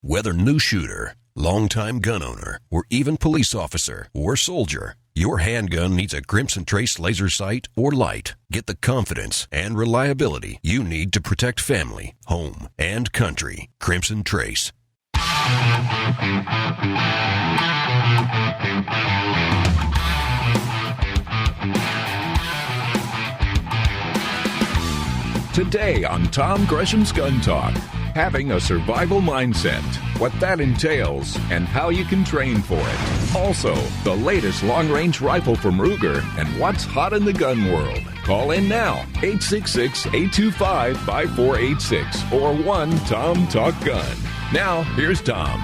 Whether new shooter, longtime gun owner, or even police officer or soldier, your handgun needs a Crimson Trace laser sight or light. Get the confidence and reliability you need to protect family, home, and country. Crimson Trace. Today on Tom Gresham's Gun Talk, having a survival mindset, what that entails, and how you can train for it. Also, the latest long-range rifle from Ruger and what's hot in the gun world. Call in now, 866-825-5486 or 1-TOM-TALK-GUN. Now, here's Tom.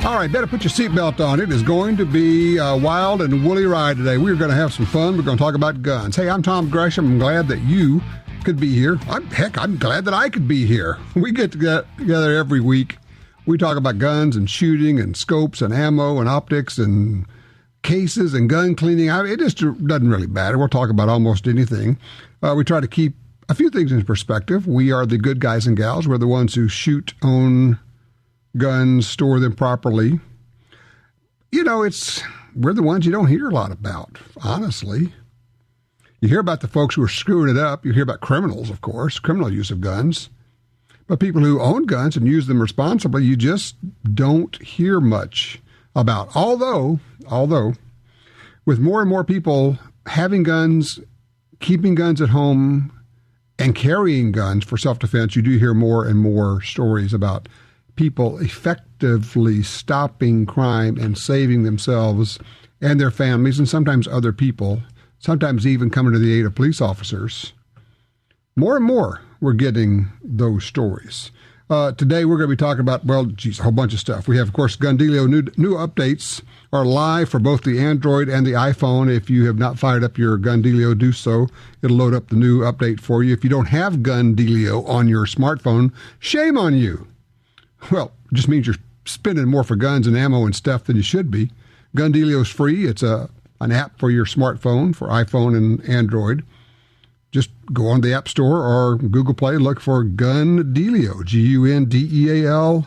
All right, better put your seatbelt on. It is going to be a wild and woolly ride today. We're going to have some fun. We're going to talk about guns. Hey, I'm Tom Gresham. I'm glad that you could be here. I'm glad that I could be here. We get together every week. We talk about guns and shooting and scopes and ammo and optics and cases and gun cleaning. It just doesn't really matter. We'll talk about almost anything. We try to keep a few things in perspective. We are the good guys and gals. We're the ones who shoot, own guns, store them properly. You know, we're the ones you don't hear a lot about, honestly. You hear about the folks who are screwing it up. You hear about criminals, of course, criminal use of guns. But people who own guns and use them responsibly, you just don't hear much about. Although, with more and more people having guns, keeping guns at home, and carrying guns for self-defense, you do hear more and more stories about people effectively stopping crime and saving themselves and their families and sometimes other people, sometimes even coming to the aid of police officers. More and more, we're getting those stories. Today, we're going to be talking about, a whole bunch of stuff. We have, of course, Gundealio. New updates are live for both the Android and the iPhone. If you have not fired up your Gundealio, do so. It'll load up the new update for you. If you don't have Gundealio on your smartphone, shame on you. Well, it just means you're spending more for guns and ammo and stuff than you should be. Gundealio is free. It's an app for your smartphone, for iPhone and Android. Just go on the App Store or Google Play and look for Gundealio, Gundealio.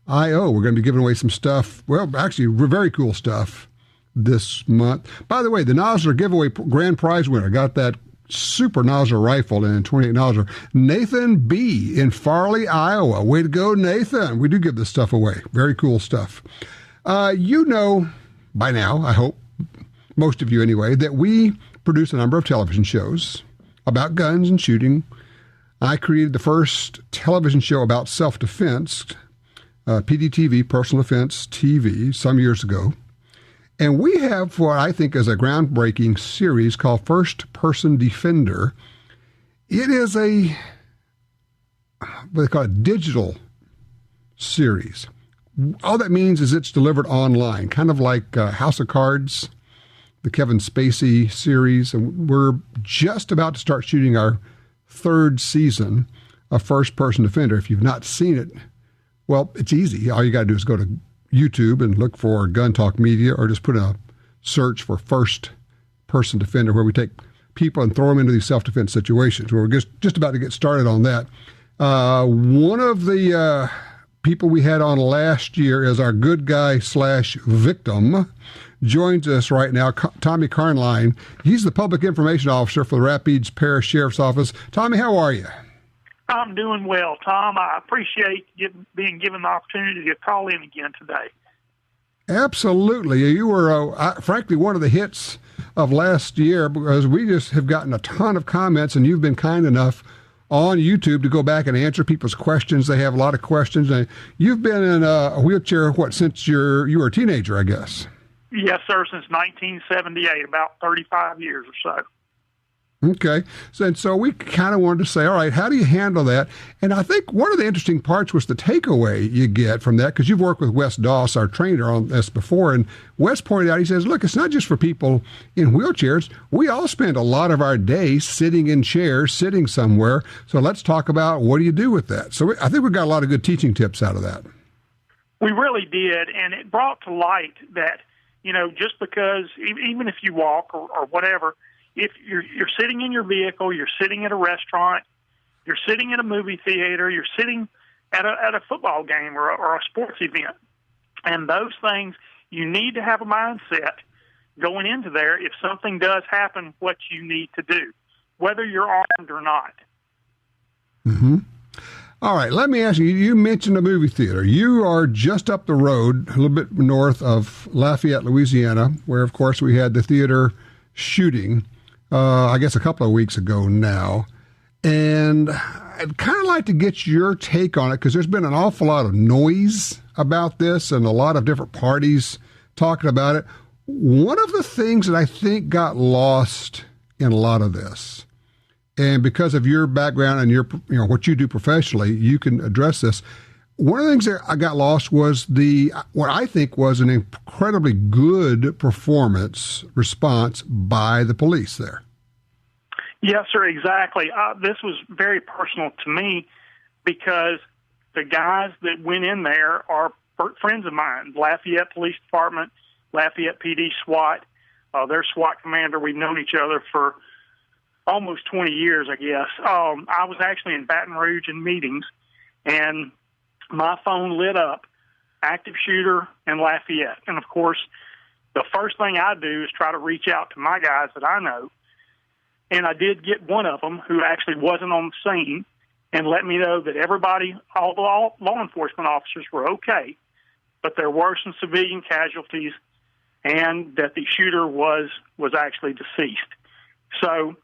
We're going to be giving away some stuff. Well, actually, very cool stuff this month. By the way, the Nosler giveaway grand prize winner got that super Nosler rifle in 28 Nosler. Nathan B. in Farley, Iowa. Way to go, Nathan. We do give this stuff away. Very cool stuff. You know by now, I hope, most of you anyway, that we produce a number of television shows about guns and shooting. I created the first television show about self-defense, PDTV, Personal Defense TV, some years ago. And we have what I think is a groundbreaking series called First Person Defender. It is what they call a digital series. All that means is it's delivered online, kind of like House of Cards, the Kevin Spacey series. And we're just about to start shooting our third season of First Person Defender. If you've not seen it, well, it's easy. All you got to do is go to YouTube and look for Gun Talk Media, or just put a search for First Person Defender, where we take people and throw them into these self-defense situations. We're just about to get started on that. One of the people we had on last year is our good guy / victim. Joins us right now, Tommy Carnline. He's the Public Information Officer for the Rapides Parish Sheriff's Office. Tommy, how are you? I'm doing well, Tom. I appreciate being given the opportunity to call in again today. Absolutely. You were, frankly, one of the hits of last year, because we just have gotten a ton of comments, and you've been kind enough on YouTube to go back and answer people's questions. They have a lot of questions. And you've been in a wheelchair, since you were a teenager, I guess? Yes, sir, since 1978, about 35 years or so. Okay. So we kind of wanted to say, all right, how do you handle that? And I think one of the interesting parts was the takeaway you get from that, because you've worked with Wes Doss, our trainer, on this before. And Wes pointed out, he says, look, it's not just for people in wheelchairs. We all spend a lot of our day sitting in chairs, sitting somewhere. So let's talk about what do you do with that? So I think we got a lot of good teaching tips out of that. We really did. And it brought to light that, just because even if you walk or whatever, if you're sitting in your vehicle, you're sitting at a restaurant, You're sitting in a movie theater. You're sitting at a football game or a sports event. And those things, you need to have a mindset going into there if something does happen, what you need to do, whether you're armed or not. Mm-hmm. All right, let me ask you, you mentioned a movie theater. You are just up the road, a little bit north of Lafayette, Louisiana, where, of course, we had the theater shooting, I guess a couple of weeks ago now. And I'd kind of like to get your take on it, because there's been an awful lot of noise about this and a lot of different parties talking about it. One of the things that I think got lost in a lot of this, and because of your background and your, what you do professionally, you can address this. One of the things that I got lost was what I think was an incredibly good performance response by the police there. Yes, sir, exactly. This was very personal to me because the guys that went in there are friends of mine. Lafayette Police Department, Lafayette PD SWAT, their SWAT commander. We've known each other for almost 20 years, I guess. I was actually in Baton Rouge in meetings, and my phone lit up, active shooter in Lafayette. And, of course, the first thing I do is try to reach out to my guys that I know. And I did get one of them who actually wasn't on the scene and let me know that everybody, all law enforcement officers were okay, but there were some civilian casualties and that the shooter was actually deceased. So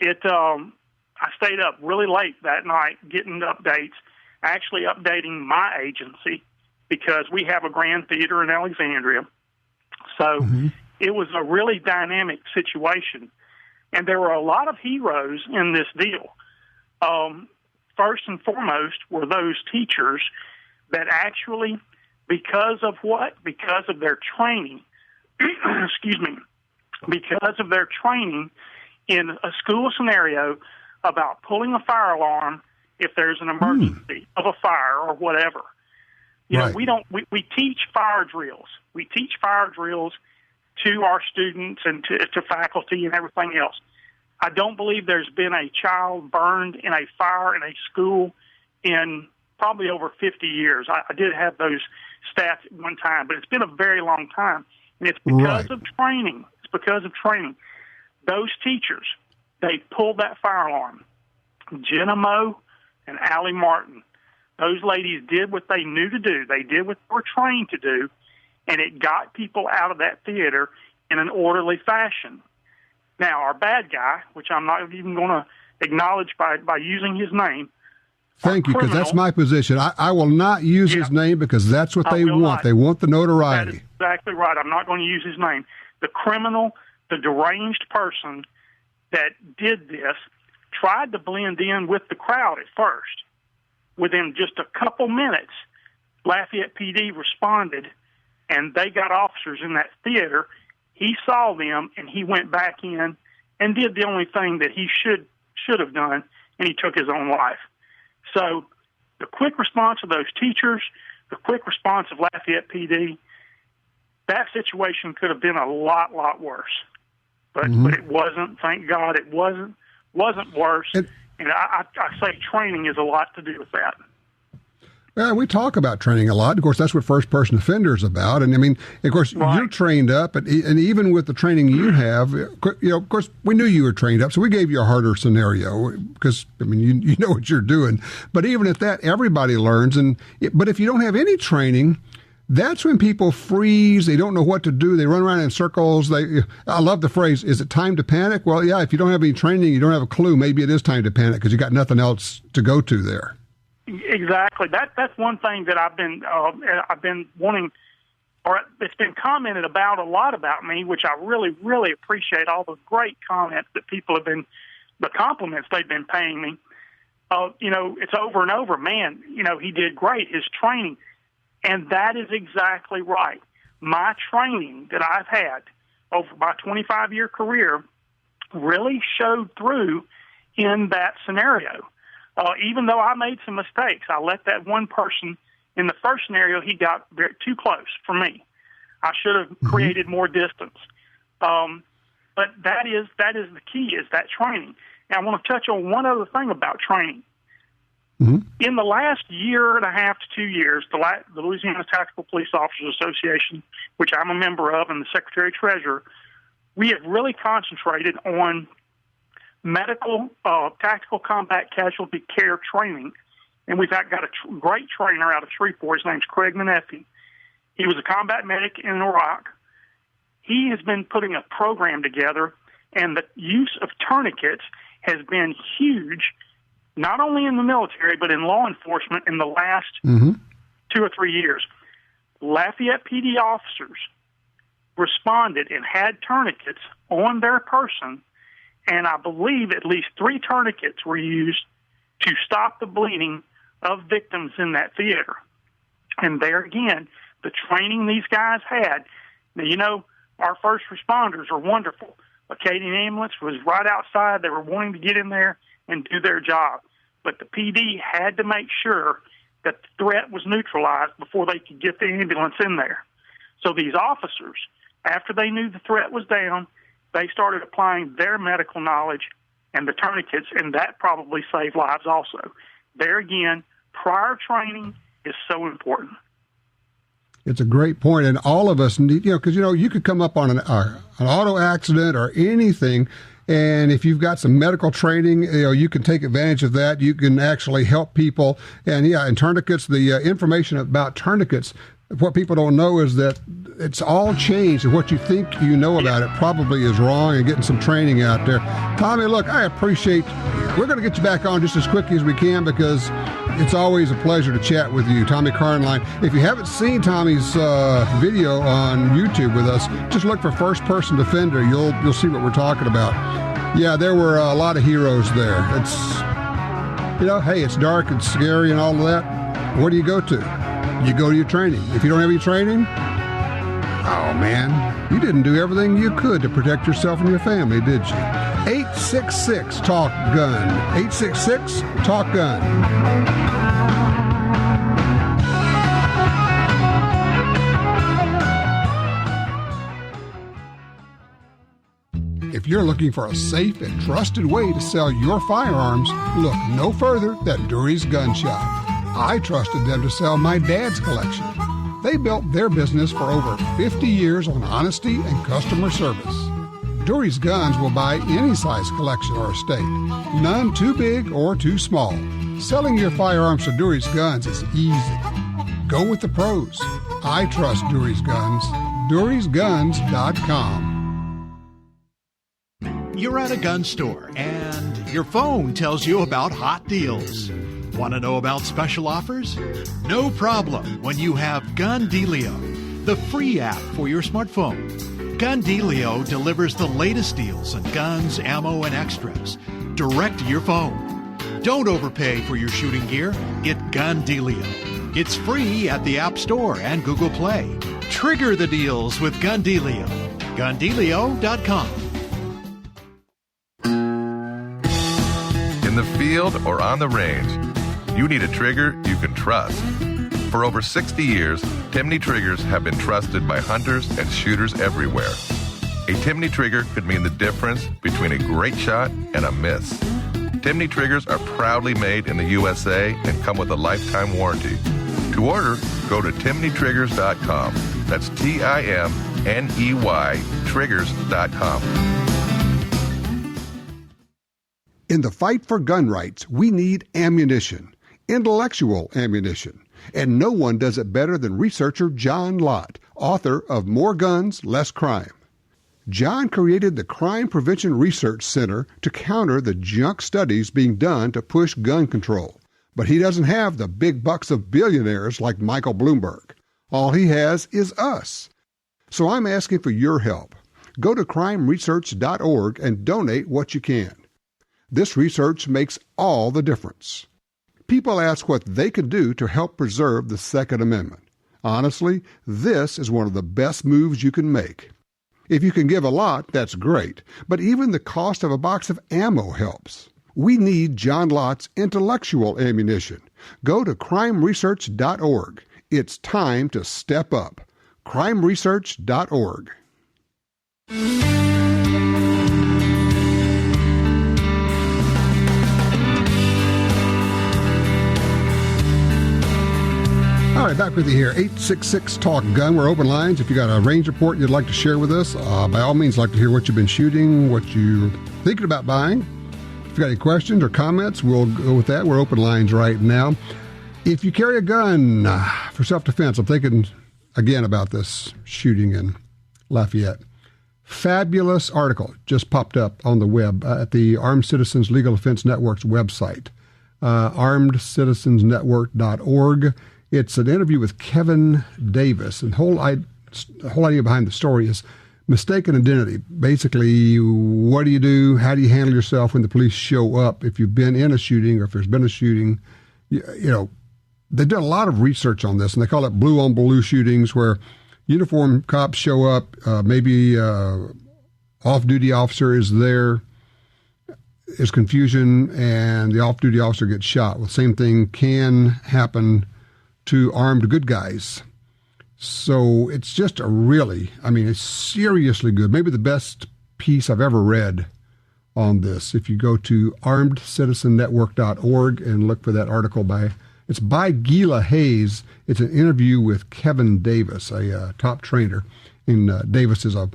I stayed up really late that night getting updates, actually updating my agency because we have a grand theater in Alexandria. So It was a really dynamic situation. And there were a lot of heroes in this deal. First and foremost were those teachers that actually, because of what? Because of their training, because of their training in a school scenario about pulling a fire alarm if there's an emergency of a fire or whatever. You know, we teach fire drills. We teach fire drills to our students and to faculty and everything else. I don't believe there's been a child burned in a fire in a school in probably over 50 years. I did have those stats at one time, but it's been a very long time. And it's because of training. It's because of training. Those teachers, they pulled that fire alarm. Jenna Moe and Allie Martin, those ladies did what they knew to do. They did what they were trained to do, and it got people out of that theater in an orderly fashion. Now, our bad guy, which I'm not even going to acknowledge by using his name. Thank you, because that's my position. I will not use his name because that's what they want. Not. They want the notoriety. That is exactly right. I'm not going to use his name. The criminal, the deranged person that did this tried to blend in with the crowd at first. Within just a couple minutes, Lafayette PD responded, and they got officers in that theater. He saw them, and he went back in and did the only thing that he should have done, and he took his own life. So the quick response of those teachers, the quick response of Lafayette PD, that situation could have been a lot worse. But it wasn't. Thank God it wasn't worse. And I say training is a lot to do with that. Well, we talk about training a lot. Of course, that's what first-person offender is about. And, I mean, of course, you're trained up. And even with the training you have, of course, we knew you were trained up, so we gave you a harder scenario because, I mean, you know what you're doing. But even at that, everybody learns. But if you don't have any training, that's when people freeze. They don't know what to do. They run around in circles. I love the phrase, is it time to panic? Well, yeah, if you don't have any training, you don't have a clue. Maybe it is time to panic because you got nothing else to go to there. Exactly. That's one thing that I've been wanting, or it's been commented about a lot about me, which I really, really appreciate all the great comments that people have been, the compliments they've been paying me. It's over and over. Man, he did great. His training. And that is exactly right. My training that I've had over my 25-year career really showed through in that scenario. Even though I made some mistakes, I let that one person in the first scenario, he got too close for me. I should have created more distance. But that is the key, is that training. Now, I want to touch on one other thing about training. In the last year and a half to 2 years, the Louisiana Tactical Police Officers Association, which I'm a member of and the Secretary-Treasurer, we have really concentrated on medical tactical combat casualty care training. And we've got a great trainer out of Shreveport. His name's Craig Menefee. He was a combat medic in Iraq. He has been putting a program together, and the use of tourniquets has been huge, not only in the military, but in law enforcement in the last 2 or 3 years. Lafayette PD officers responded and had tourniquets on their person, and I believe at least 3 tourniquets were used to stop the bleeding of victims in that theater. And there again, the training these guys had. Now, you know, our first responders are wonderful. Acadian Ambulance was right outside. They were wanting to get in there and do their job. But the PD had to make sure that the threat was neutralized before they could get the ambulance in there. So these officers, after they knew the threat was down, they started applying their medical knowledge and the tourniquets, and that probably saved lives also. There again, prior training is so important. It's a great point, and all of us need, because you could come up on an auto accident or anything, and if you've got some medical training, you can take advantage of that. You can actually help people, and tourniquets. The information about tourniquets, what people don't know is that it's all changed, and what you think you know about it probably is wrong, and getting some training out there. Tommy, look, I appreciate. We're going to get you back on just as quickly as we can because it's always a pleasure to chat with you, Tommy Carnline. If you haven't seen Tommy's video on YouTube with us, just look for First Person Defender. You'll see what we're talking about. Yeah, there were a lot of heroes there. It's, hey, it's dark and scary and all of that. Where do you go to? You go to your training. If you don't have any training, oh man, you didn't do everything you could to protect yourself and your family, did you? 866-TALK-GUN. 866-TALK-GUN. If you're looking for a safe and trusted way to sell your firearms, look no further than Dury's Gun Shop. I trusted them to sell my dad's collection. They built their business for over 50 years on honesty and customer service. Dury's Guns will buy any size collection or estate, none too big or too small. Selling your firearms to Dury's Guns is easy. Go with the pros. I trust Dury's Guns. DurysGuns.com. You're at a gun store and your phone tells you about hot deals. Want to know about special offers? No problem when you have GunDealio, the free app for your smartphone. GunDealio delivers the latest deals on guns, ammo, and extras direct to your phone. Don't overpay for your shooting gear. Get GunDealio. It's free at the App Store and Google Play. Trigger the deals with GunDealio. GunDealio.com. In the field or on the range, you need a trigger you can trust. For over 60 years, Timney triggers have been trusted by hunters and shooters everywhere. A Timney trigger could mean the difference between a great shot and a miss. Timney triggers are proudly made in the USA and come with a lifetime warranty. To order, go to timneytriggers.com. That's TIMNEY triggers.com. In the fight for gun rights, we need ammunition, intellectual ammunition. And no one does it better than researcher John Lott, author of More Guns, Less Crime. John created the Crime Prevention Research Center to counter the junk studies being done to push gun control. But he doesn't have the big bucks of billionaires like Michael Bloomberg. All he has is us. So I'm asking for your help. Go to crimeresearch.org and donate what you can. This research makes all the difference. People ask what they could do to help preserve the Second Amendment. Honestly, this is one of the best moves you can make. If you can give a lot, that's great, but even the cost of a box of ammo helps. We need John Lott's intellectual ammunition. Go to crimeresearch.org. It's time to step up. crimeresearch.org. All right, back with you here. 866-TALK-GUN. We're open lines. If you got a range report you'd like to share with us, by all means, like to hear what you've been shooting, what you're thinking about buying. If you got any questions or comments, we'll go with that. We're open lines right now. If you carry a gun for self-defense, I'm thinking again about this shooting in Lafayette. Fabulous article just popped up on the web at the Armed Citizens Legal Defense Network's website, armedcitizensnetwork.org. It's an interview with Kevin Davis, and the whole idea behind the story is mistaken identity. Basically, what do you do? How do you handle yourself when the police show up? If you've been in a shooting or if there's been a shooting, you know, they've done a lot of research on this, and they call it blue on blue shootings, where uniformed cops show up, maybe off-duty officer is there, there's confusion, and the off-duty officer gets shot. Well, the same thing can happen to armed good guys. So it's just it's seriously good. Maybe the best piece I've ever read on this. If you go to armedcitizennetwork.org and look for that article it's by Gila Hayes. It's an interview with Kevin Davis, a top trainer. And Davis is a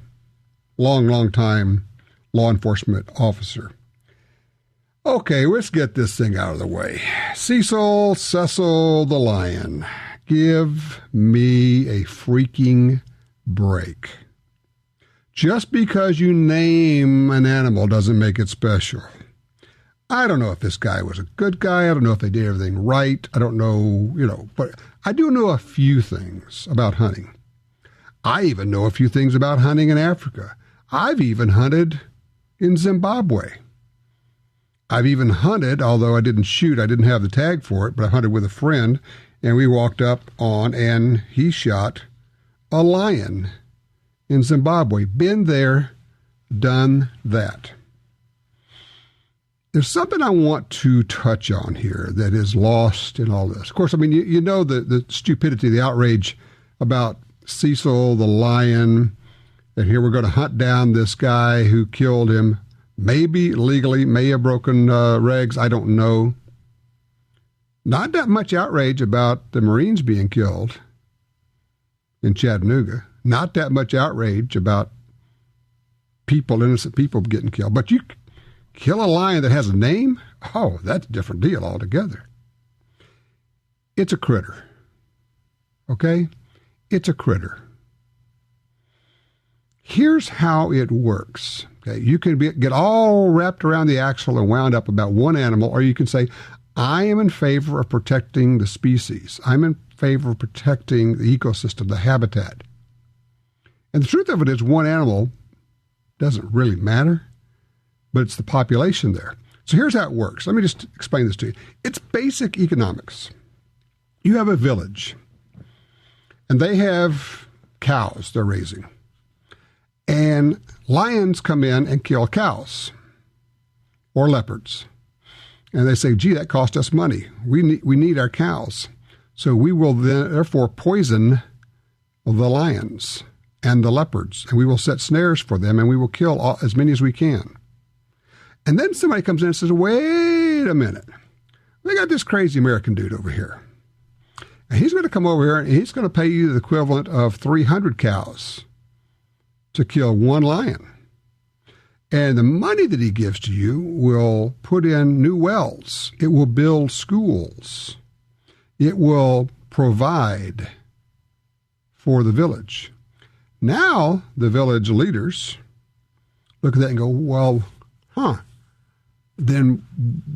long time law enforcement officer. Okay, let's get this thing out of the way. Cecil the Lion. Give me a freaking break. Just because you name an animal doesn't make it special. I don't know if this guy was a good guy. I don't know if they did everything right. I don't know, but I do know a few things about hunting. I even know a few things about hunting in Africa. I've even hunted in Zimbabwe. I've even hunted, although I didn't shoot, I didn't have the tag for it, but I hunted with a friend, and we walked up on, and he shot a lion in Zimbabwe. Been there, done that. There's something I want to touch on here that is lost in all this. Of course, you know the stupidity, the outrage about Cecil the Lion, and here we're going to hunt down this guy who killed him. Maybe legally, may have broken regs, I don't know. Not that much outrage about the Marines being killed in Chattanooga. Not that much outrage about innocent people getting killed. But you kill a lion that has a name? Oh, that's a different deal altogether. It's a critter. Okay? It's a critter. Here's how it works. Okay, you can get all wrapped around the axle and wound up about one animal, or you can say, I am in favor of protecting the species. I'm in favor of protecting the ecosystem, the habitat. And the truth of it is, one animal doesn't really matter, but it's the population there. So here's how it works. Let me just explain this to you. It's basic economics. You have a village, and they have cows they're raising. And lions come in and kill cows or leopards. And they say, gee, that cost us money. We need our cows. So we will therefore poison the lions and the leopards, and we will set snares for them, and we will kill as many as we can. And then somebody comes in and says, wait a minute. We got this crazy American dude over here. And he's going to come over here, and he's going to pay you the equivalent of 300 cows to kill one lion. And the money that he gives to you will put in new wells. It will build schools. It will provide for the village. Now, the village leaders look at that and go, well, then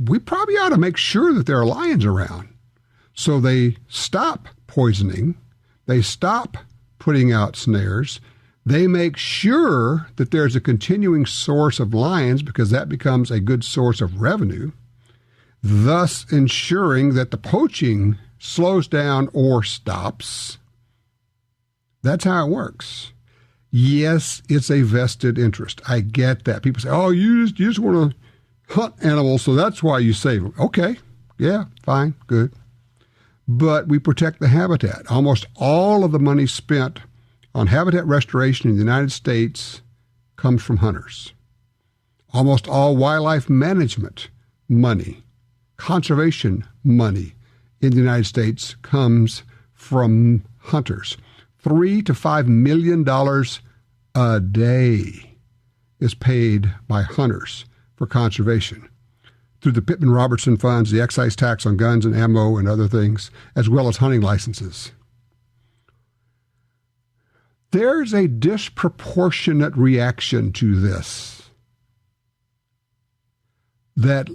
we probably ought to make sure that there are lions around. So they stop poisoning. They stop putting out snares. They make sure that there's a continuing source of lions, because that becomes a good source of revenue, thus ensuring that the poaching slows down or stops. That's how it works. Yes, it's a vested interest. I get that. People say, oh, you just want to hunt animals, so that's why you save them. Okay, yeah, fine, good. But we protect the habitat. Almost all of the money spent on habitat restoration in the United States comes from hunters. Almost all wildlife management money, conservation money in the United States comes from hunters. $3 to $5 million a day is paid by hunters for conservation through the Pittman-Robertson funds, the excise tax on guns and ammo and other things, as well as hunting licenses. There's a disproportionate reaction to this that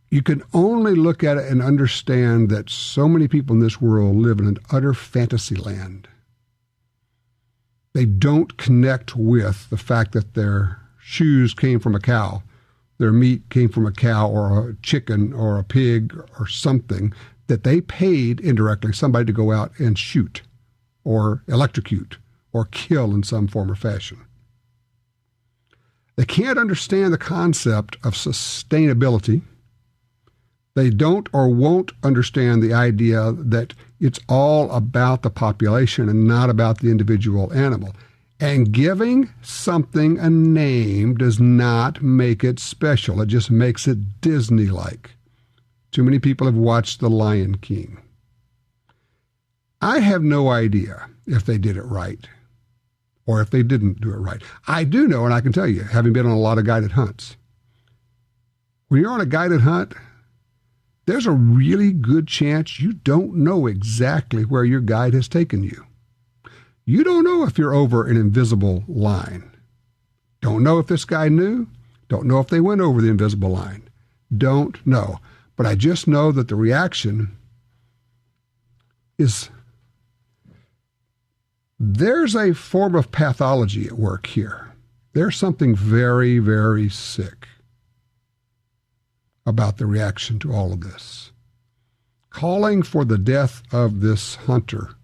you can only look at it and understand that so many people in this world live in an utter fantasy land. They don't connect with the fact that their shoes came from a cow, their meat came from a cow or a chicken or a pig or something that they paid indirectly somebody to go out and shoot or electrocute or kill in some form or fashion. They can't understand the concept of sustainability. They don't or won't understand the idea that it's all about the population and not about the individual animal. And giving something a name does not make it special. It just makes it Disney-like. Too many people have watched The Lion King. I have no idea if they did it right or if they didn't do it right. I do know, and I can tell you, having been on a lot of guided hunts, when you're on a guided hunt, there's a really good chance you don't know exactly where your guide has taken you. You don't know if you're over an invisible line. Don't know if this guy knew. Don't know if they went over the invisible line. Don't know. But I just know that the reaction is there's a form of pathology at work here. There's something very, very sick about the reaction to all of this. Calling for the death of this hunter,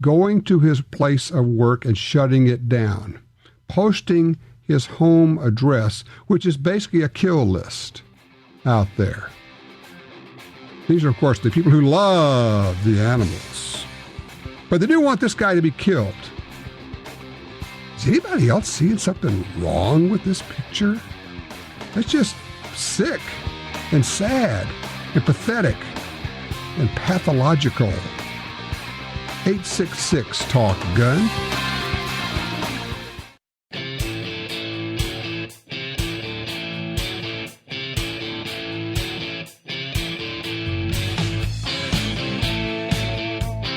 going to his place of work and shutting it down, posting his home address, which is basically a kill list out there. These are, of course, the people who love the animals. But they do want this guy to be killed. Is anybody else seeing something wrong with this picture? It's just sick and sad and pathetic and pathological. 866 Talk Gun.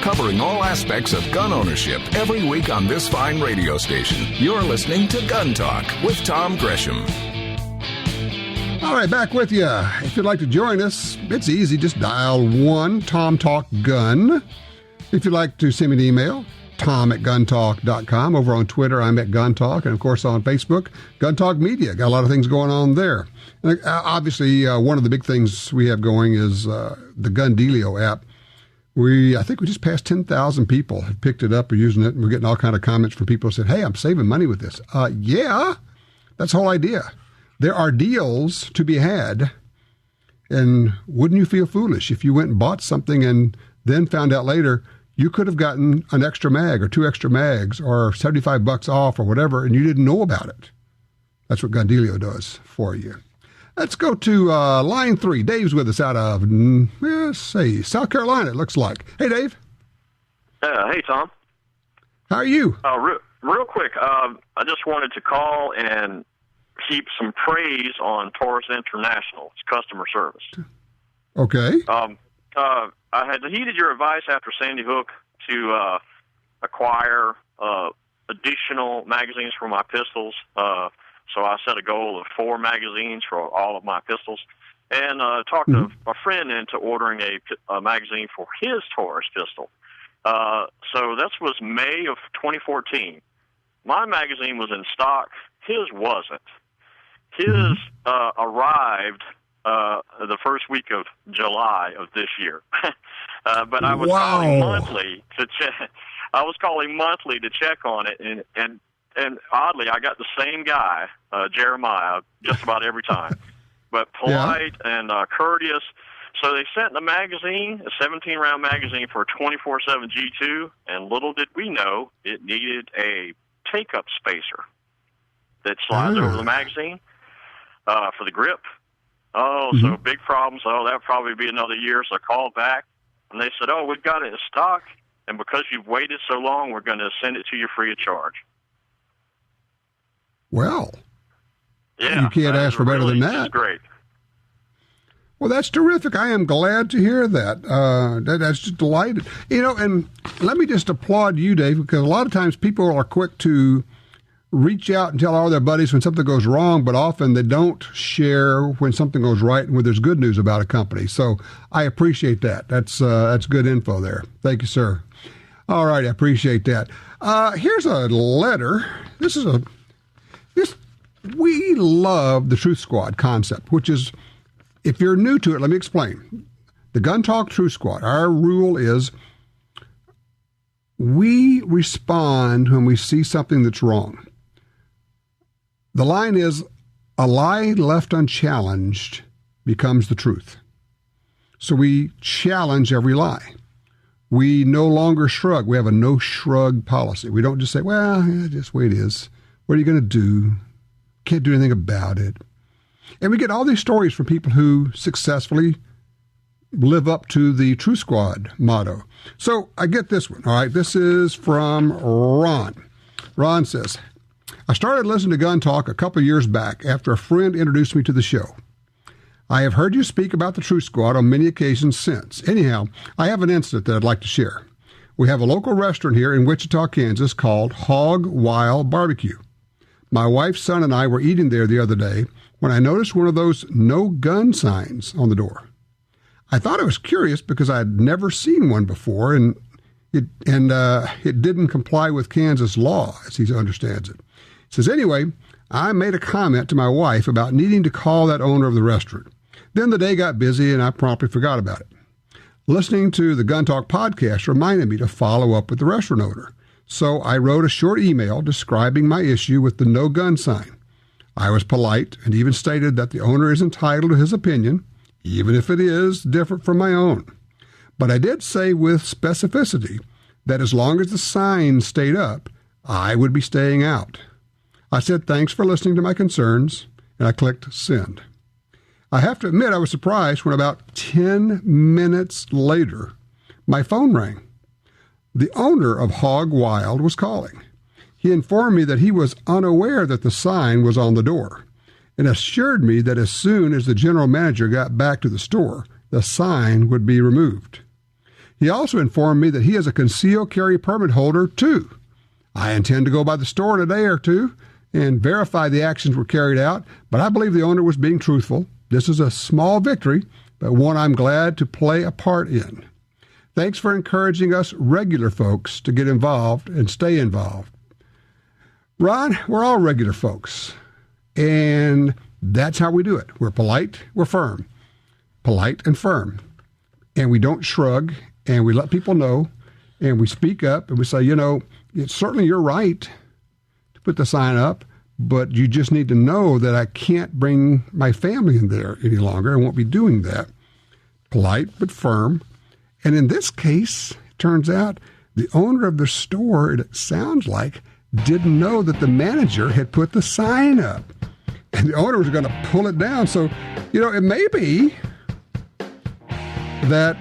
Covering all aspects of gun ownership every week on this fine radio station. You're listening to Gun Talk with Tom Gresham. All right, back with you. If you'd like to join us, it's easy. Just dial 1 Tom Talk Gun. If you'd like to send me an email, tom@guntalk.com. Over on Twitter, I'm at GunTalk. And, of course, on Facebook, Gun Talk Media. Got a lot of things going on there. And obviously, one of the big things we have going is the Gun Dealio app. I think we just passed 10,000 people have picked it up or using it, and we're getting all kind of comments from people who said, hey, I'm saving money with this. Yeah, that's the whole idea. There are deals to be had, and wouldn't you feel foolish if you went and bought something and then found out later you could have gotten an extra mag or 2 extra mags or $75 off or whatever, and you didn't know about it? That's what Gun Dealio does for you. Let's go to line 3. Dave's with us out of, let's see, South Carolina, it looks like. Hey, Dave. Hey, Tom. How are you? Real quick, I just wanted to call and heap some praise on Taurus International, its customer service. Okay. I had heeded your advice after Sandy Hook to acquire additional magazines for my pistols. So I set a goal of 4 magazines for all of my pistols, and talked a friend into ordering a magazine for his Taurus pistol. So this was May of 2014. My magazine was in stock. His wasn't. His arrived the first week of July of this year. But I was calling monthly to check. I was calling monthly to check on it, and oddly, I got the same guy, Jeremiah, just about every time. But polite and courteous. So they sent the magazine, a 17-round magazine for a 24/7 G2, and little did we know it needed a take-up spacer that slides over the magazine for the grip. So big problems. That'll probably be another year. So I called back, and they said, we've got it in stock. and because you've waited so long, we're going to send it to you free of charge. Well, yeah, you can't ask for better than that. That's great. Well, that's terrific. I am glad to hear that. That's just delighted. And let me just applaud you, Dave, because a lot of times people are quick to reach out and tell all their buddies when something goes wrong, but often they don't share when something goes right and when there's good news about a company. So I appreciate that. That's good info there. Thank you, sir. All right, I appreciate that. Here's a letter. We love the Truth Squad concept, which is, if you're new to it, let me explain. The Gun Talk Truth Squad, our rule is we respond when we see something that's wrong. The line is, a lie left unchallenged becomes the truth. So we challenge every lie. We no longer shrug. We have a no shrug policy. We don't just say, well, yeah, just the way it is. What are you going to do? Can't do anything about it. And we get all these stories from people who successfully live up to the Truth Squad motto. So I get this one. All right, this is from Ron. Ron says, I started listening to Gun Talk a couple of years back after a friend introduced me to the show. I have heard you speak about the Truth Squad on many occasions since. Anyhow, I have an incident that I'd like to share. We have a local restaurant here in Wichita, Kansas called Hog Wild Barbecue. My wife's son and I were eating there the other day when I noticed one of those no gun signs on the door. I thought it was curious because I had never seen one before, and it didn't comply with Kansas law, as he understands it. He says, anyway, I made a comment to my wife about needing to call that owner of the restaurant. Then the day got busy, and I promptly forgot about it. Listening to the Gun Talk podcast reminded me to follow up with the restaurant owner. So I wrote a short email describing my issue with the no gun sign. I was polite and even stated that the owner is entitled to his opinion, even if it is different from my own. But I did say with specificity that as long as the sign stayed up, I would be staying out. I said thanks for listening to my concerns, and I clicked send. I have to admit I was surprised when about 10 minutes later, my phone rang. The owner of Hog Wild was calling. He informed me that he was unaware that the sign was on the door and assured me that as soon as the general manager got back to the store, the sign would be removed. He also informed me that he is a concealed carry permit holder, too. I intend to go by the store in a day or two and verify the actions were carried out, but I believe the owner was being truthful. This is a small victory, but one I'm glad to play a part in. Thanks for encouraging us regular folks to get involved and stay involved. Ron, we're all regular folks, and that's how we do it. We're polite, we're firm. Polite and firm. And we don't shrug, and we let people know, and we speak up, and we say, it's certainly your right to put the sign up, but you just need to know that I can't bring my family in there any longer. I won't be doing that. Polite but firm. And in this case, it turns out the owner of the store, it sounds like, didn't know that the manager had put the sign up. And the owner was going to pull it down. So, it may be that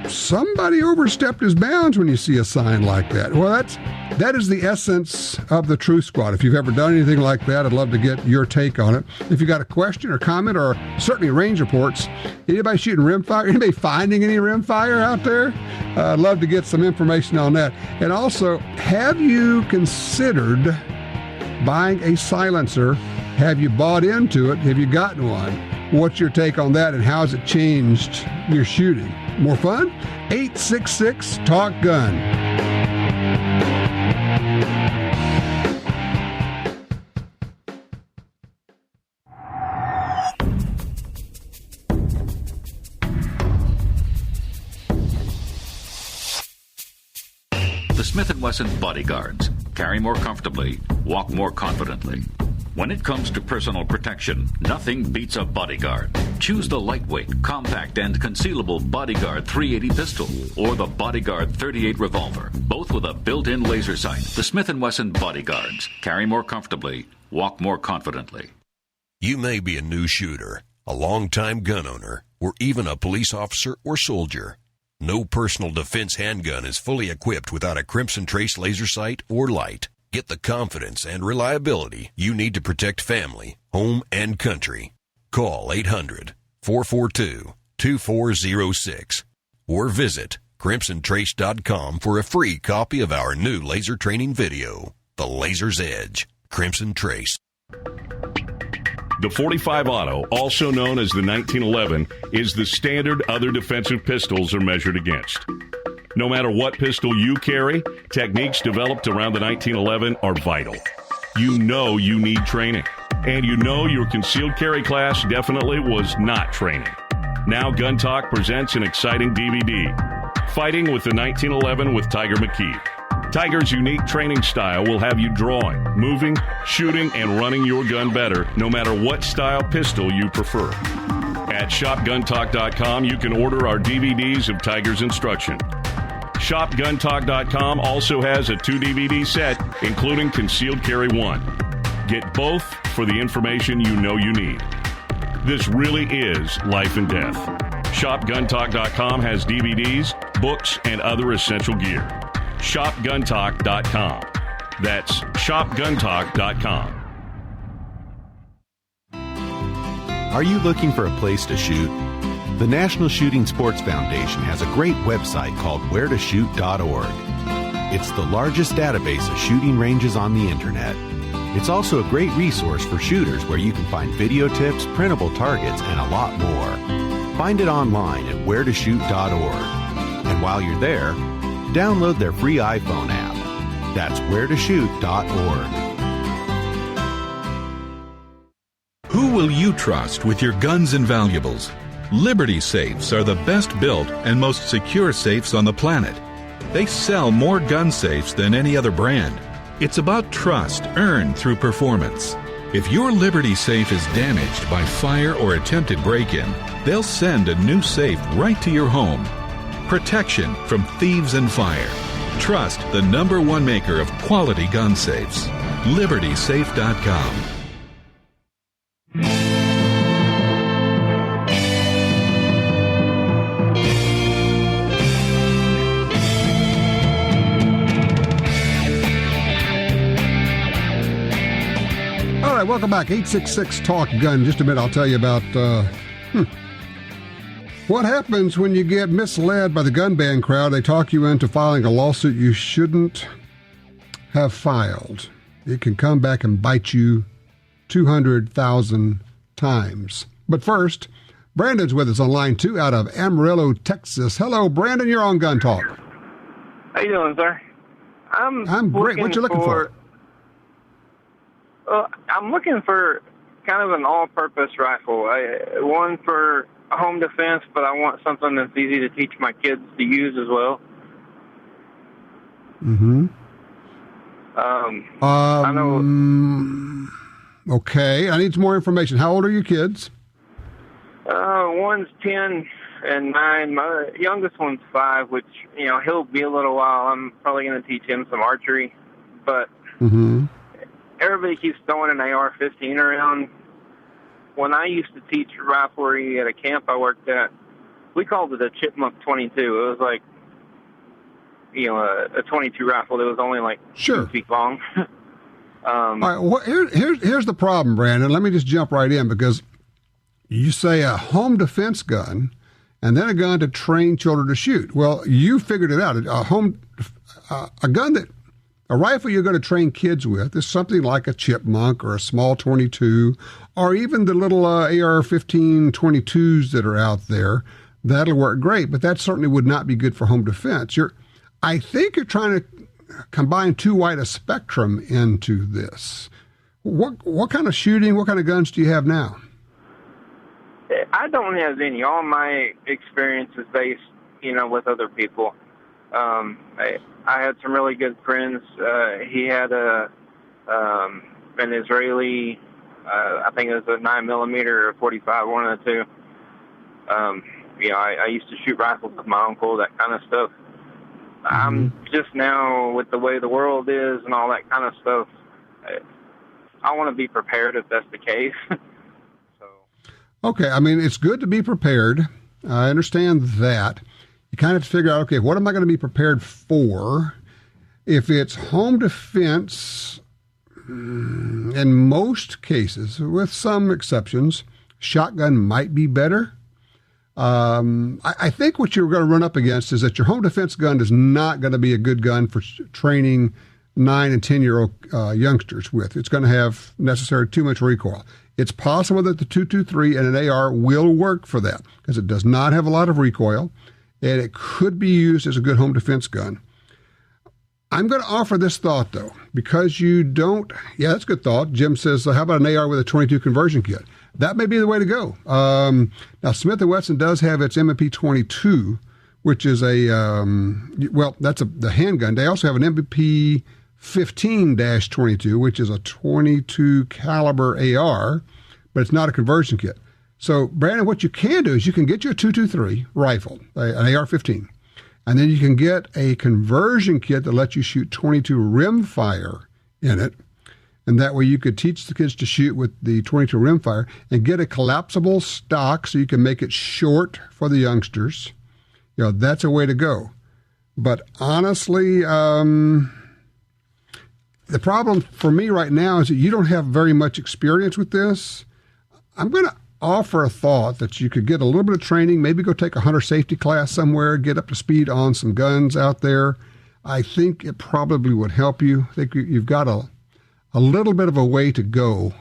somebody overstepped his bounds when you see a sign like that. Well, that is the essence of the Truth Squad. If you've ever done anything like that, I'd love to get your take on it. If you got a question or comment, or certainly range reports, anybody shooting rimfire, anybody finding any rimfire out there, I'd love to get some information on that. And also, have you considered buying a silencer? Have you bought into it? Have you gotten one? What's your take on that, and how has it changed your shooting? More fun? 866-TALK-GUN. The Smith & Wesson Bodyguards. Carry more comfortably, walk more confidently. When it comes to personal protection, nothing beats a Bodyguard. Choose the lightweight, compact, and concealable Bodyguard 380 pistol or the Bodyguard 38 revolver, both with a built-in laser sight. The Smith & Wesson Bodyguards. Carry more comfortably, walk more confidently. You may be a new shooter, a longtime gun owner, or even a police officer or soldier. No personal defense handgun is fully equipped without a Crimson Trace laser sight or light. Get the confidence and reliability you need to protect family, home, and country. Call 800-442-2406 or visit crimsontrace.com for a free copy of our new laser training video, The Laser's Edge, Crimson Trace. The .45 Auto, also known as the 1911, is the standard other defensive pistols are measured against. No matter what pistol you carry, techniques developed around the 1911 are vital. You know you need training, and you know your concealed carry class definitely was not training. Now GUNTALK presents an exciting DVD, Fighting with the 1911 with Tiger McKee. Tiger's unique training style will have you drawing, moving, shooting, and running your gun better, no matter what style pistol you prefer. At shopguntalk.com, you can order our DVDs of Tiger's instruction. ShopGuntalk.com also has a 2-DVD set, including Concealed Carry 1. Get both for the information you know you need. This really is life and death. ShopGuntalk.com has DVDs, books, and other essential gear. ShopGuntalk.com. That's ShopGuntalk.com. Are you looking for a place to shoot? The National Shooting Sports Foundation has a great website called wheretoshoot.org. It's the largest database of shooting ranges on the internet. It's also a great resource for shooters where you can find video tips, printable targets, and a lot more. Find it online at wheretoshoot.org. And while you're there, download their free iPhone app. That's wheretoshoot.org. Who will you trust with your guns and valuables? Liberty safes are the best built and most secure safes on the planet. They sell more gun safes than any other brand. It's about trust earned through performance. If your Liberty safe is damaged by fire or attempted break-in, they'll send a new safe right to your home. Protection from thieves and fire. Trust the #1 maker of quality gun safes. LibertySafe.com. All right, welcome back. 866-TALK-GUN. In just a minute, I'll tell you about what happens when you get misled by the gun ban crowd. They talk you into filing a lawsuit you shouldn't have filed. It can come back and bite you 200,000 times. But first, Brandon's with us on line 2 out of Amarillo, Texas. Hello, Brandon. You're on Gun Talk. How you doing, sir? I'm great. What you looking for? I'm looking for kind of an all-purpose rifle. One for home defense, but I want something that's easy to teach my kids to use as well. Mm-hmm. I know. Okay, I need some more information. How old are your kids? One's 10 and 9. My youngest one's 5, which, he'll be a little while. I'm probably going to teach him some archery, but everybody keeps throwing an AR-15 around. When I used to teach riflery at a camp I worked at, we called it a Chipmunk 22. It was like, a 22 rifle that was only like 2 feet long. All right, well, here's the problem, Brandon. Let me just jump right in, because you say a home defense gun and then a gun to train children to shoot. Well, you figured it out. A rifle you're going to train kids with is something like a Chipmunk or a small 22, or even the little AR-15 22s that are out there. That'll work great, but that certainly would not be good for home defense. I think you're trying to combine too wide a spectrum into this. What kind of shooting, what kind of guns do you have now? I don't have any. All my experience is based, with other people. I had some really good friends. He had an Israeli, I think it was a 9mm or 45, one of the two. I used to shoot rifles with my uncle, that kind of stuff. I'm just now, with the way the world is and all that kind of stuff, I want to be prepared if that's the case. Okay, I mean, it's good to be prepared. I understand that. You kind of have to figure out, okay, what am I going to be prepared for? If it's home defense, in most cases, with some exceptions, shotgun might be better. I think what you're going to run up against is that your home defense gun is not going to be a good gun for training 9 and 10-year-old youngsters with. It's going to have necessarily too much recoil. It's possible that the .223 and an AR will work for that because it does not have a lot of recoil, and it could be used as a good home defense gun. I'm going to offer this thought, though, because you don't... Yeah, that's a good thought. Jim says, how about an AR with a .22 conversion kit? That may be the way to go. Now, Smith & Wesson does have its M&P 22, which is that's the handgun. They also have an M&P 15-22, which is a .22 caliber AR, but it's not a conversion kit. So, Brandon, what you can do is you can get your .223 rifle, an AR-15, and then you can get a conversion kit that lets you shoot .22 rimfire in it. And that way you could teach the kids to shoot with the .22 rimfire and get a collapsible stock so you can make it short for the youngsters. That's a way to go. But honestly, the problem for me right now is that you don't have very much experience with this. I'm going to offer a thought that you could get a little bit of training, maybe go take a hunter safety class somewhere, get up to speed on some guns out there. I think it probably would help you. I think you've got a little bit of a way to go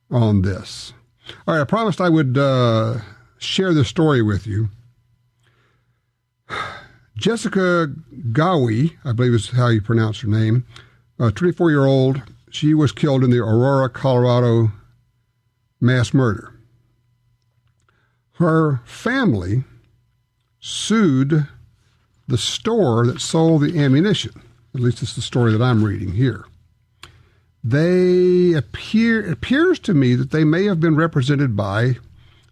on this. All right, I promised I would share this story with you. Jessica Gowie, I believe is how you pronounce her name, a 24-year-old, she was killed in the Aurora, Colorado mass murder. Her family sued the store that sold the ammunition. At least it's the story that I'm reading here. It appears to me that they may have been represented by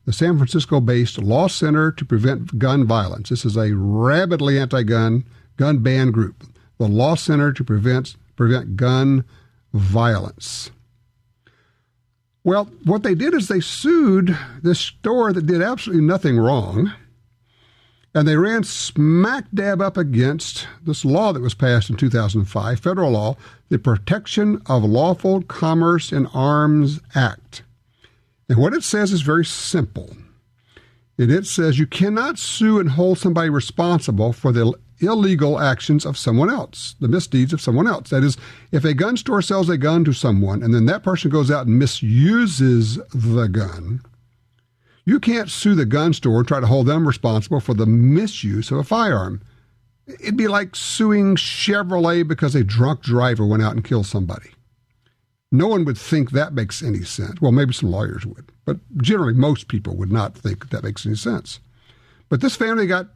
the San Francisco-based Law Center to Prevent Gun Violence. This is a rabidly anti-gun, gun ban group. The Law Center to Prevent Gun Violence. Well, what they did is they sued this store that did absolutely nothing wrong, and they ran smack dab up against this law that was passed in 2005, federal law, the Protection of Lawful Commerce in Arms Act. And what it says is very simple. And it says you cannot sue and hold somebody responsible for the illegal actions of someone else, the misdeeds of someone else. That is, if a gun store sells a gun to someone and then that person goes out and misuses the gun, you can't sue the gun store and try to hold them responsible for the misuse of a firearm. It'd be like suing Chevrolet because a drunk driver went out and killed somebody. No one would think that makes any sense. Well, maybe some lawyers would, but generally most people would not think that makes any sense. But this family got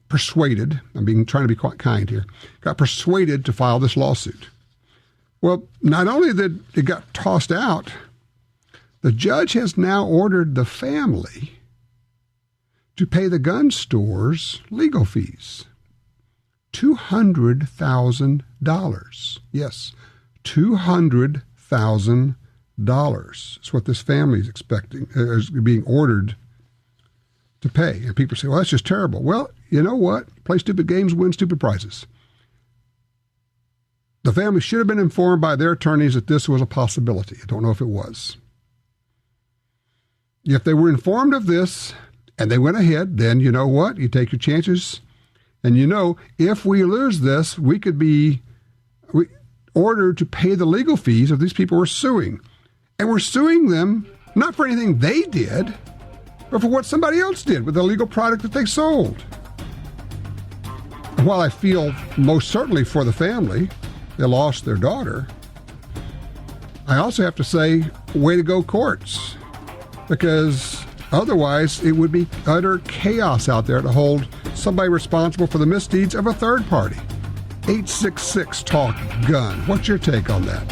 persuaded, trying to be quite kind here, got persuaded to file this lawsuit. Well, not only did it got tossed out, the judge has now ordered the family to pay the gun store's legal fees. $200,000. Yes, $200,000 is what this family is expecting, is being ordered to pay. And people say, well, that's just terrible. Well, you know what? Play stupid games, win stupid prizes. The family should have been informed by their attorneys that this was a possibility. I don't know if it was. If they were informed of this and they went ahead, then you know what? You take your chances. And if we lose this, we could be ordered to pay the legal fees of these people we're suing. And we're suing them not for anything they did, but for what somebody else did with the illegal product that they sold. And while I feel most certainly for the family, they lost their daughter, I also have to say, way to go, courts. Because otherwise it would be utter chaos out there to hold somebody responsible for the misdeeds of a third party. 866-TALK-GUN. What's your take on that?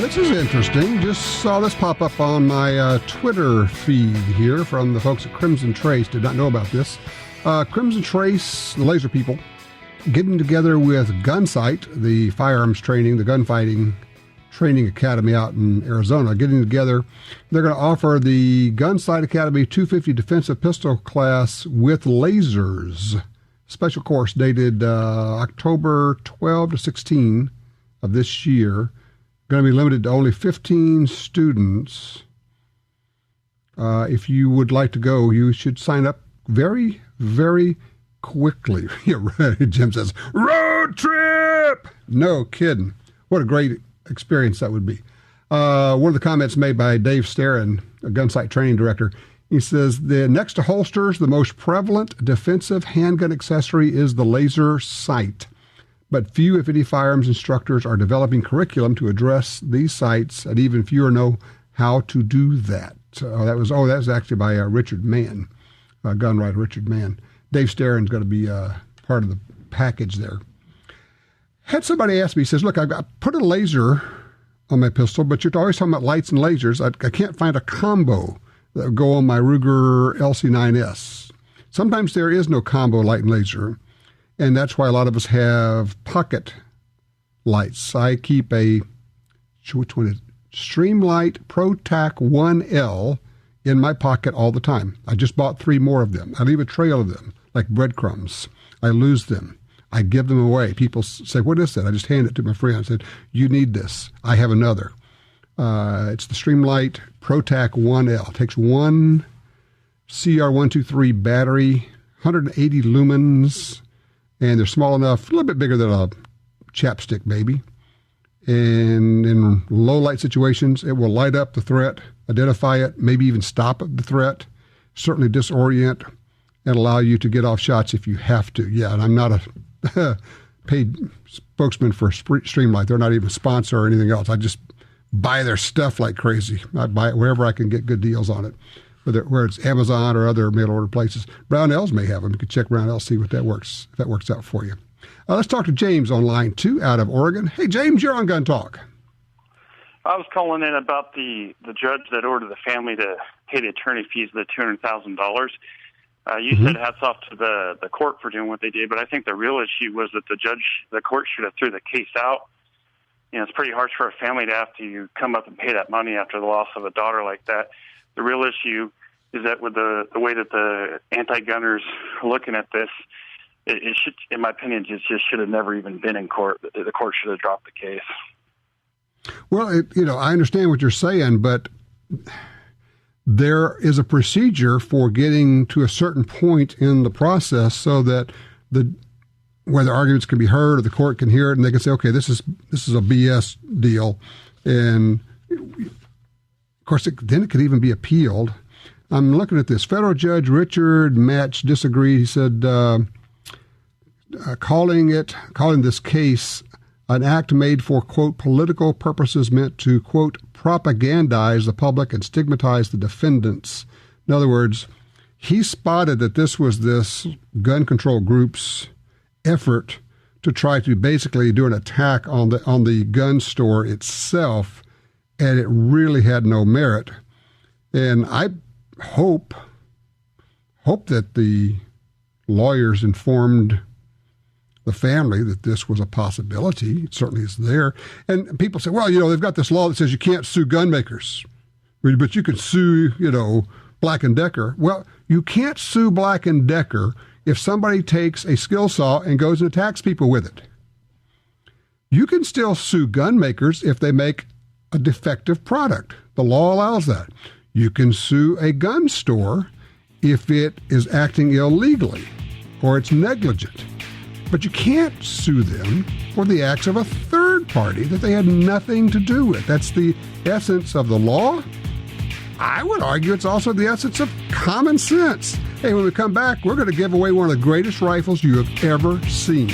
This is interesting. Just saw this pop up on my Twitter feed here from the folks at Crimson Trace. Did not know about this. Crimson Trace, the laser people, getting together with Gunsight, the firearms training, the gunfighting Training Academy out in Arizona, getting together. They're going to offer the Gunsight Academy 250 defensive pistol class with lasers. Special course dated October 12 to 16 of this year. Going to be limited to only 15 students. If you would like to go, you should sign up very, very quickly. Jim says, road trip! No kidding. What a great experience that would be. One of the comments made by Dave Starrin, a Gunsight training director, he says, the next to holsters, the most prevalent defensive handgun accessory is the laser sight. But few, if any, firearms instructors are developing curriculum to address these sights, and even fewer know how to do that. That was actually by Richard Mann, gun writer Richard Mann. Dave Starrin's going to be part of the package there. Had somebody ask me, he says, look, I've put a laser on my pistol, but you're always talking about lights and lasers. I can't find a combo that would go on my Ruger LC9S. Sometimes there is no combo light and laser, and that's why a lot of us have pocket lights. I keep which one is it? Streamlight ProTac 1L in my pocket all the time. I just bought 3 more of them. I leave a trail of them, like breadcrumbs. I lose them. I give them away. People say, what is that? I just hand it to my friend. I said, you need this. I have another. It's the Streamlight ProTac 1L. It takes one CR123 battery, 180 lumens, and they're small enough, a little bit bigger than a chapstick baby. And in low light situations, it will light up the threat, identify it, maybe even stop the threat, certainly disorient, and allow you to get off shots if you have to. Yeah, and I'm not a paid spokesman for Streamlight. They're not even a sponsor or anything else. I just buy their stuff like crazy. I buy it wherever I can get good deals on it, whether it's Amazon or other mail order places. Brownells may have them. You can check Brownells, see what that works, if that works out for you. Let's talk to James on line 2 out of Oregon. Hey, James, you're on Gun Talk. I was calling in about the judge that ordered the family to pay the attorney fees of the $200,000. You said hats off to the court for doing what they did, but I think the real issue was that the court should have threw the case out. You know, it's pretty harsh for a family to have to come up and pay that money after the loss of a daughter like that. The real issue is that with the way that the anti-gunners are looking at this, it should, in my opinion, it just should have never even been in court. The court should have dropped the case. Well, I understand what you're saying, but there is a procedure for getting to a certain point in the process so that where the arguments can be heard or the court can hear it and they can say, okay, this is a BS deal. And of course, then it could even be appealed. I'm looking at this. Federal Judge Richard Match disagreed. He said, calling this case an act made for, quote, political purposes meant to, quote, propagandize the public and stigmatize the defendants. In other words, he spotted that this was this gun control group's effort to try to basically do an attack on the gun store itself, and it really had no merit. And I hope that the lawyers informed the family that this was a possibility. It certainly is there. And people say, well, they've got this law that says you can't sue gun makers, but you can sue, Black & Decker. Well, you can't sue Black & Decker if somebody takes a skill saw and goes and attacks people with it. You can still sue gun makers if they make a defective product. The law allows that. You can sue a gun store if it is acting illegally or it's negligent. But you can't sue them for the acts of a third party that they had nothing to do with. That's the essence of the law. I would argue it's also the essence of common sense. Hey, when we come back, we're going to give away one of the greatest rifles you have ever seen.